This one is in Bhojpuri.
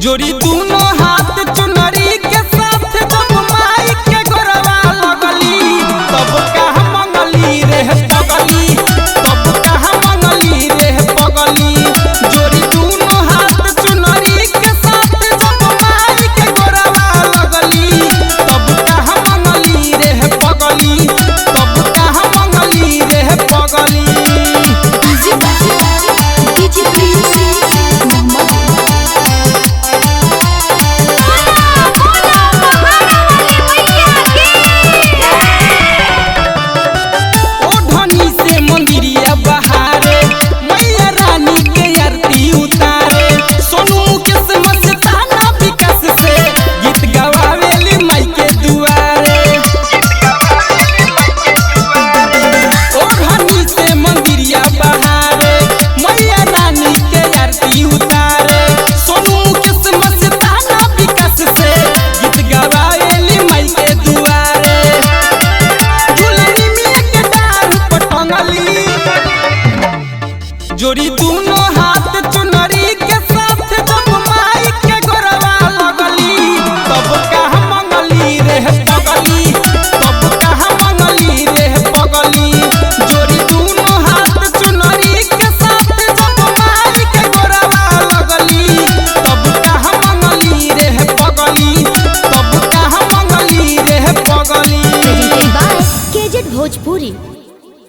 जोड़ी दोनों हाथ चुनरी के साथ जब माई के गोरवा लगली तब कहाँ मंगली रे पगली, तब कहाँ मंगली रे पगली। जोड़ी दोनों हाथ चुनरी के साथ जब माई के गोरवा लगली तब कहाँ मंगली रे पगली, तब कहाँ मंगली रे पगली। जोड़ी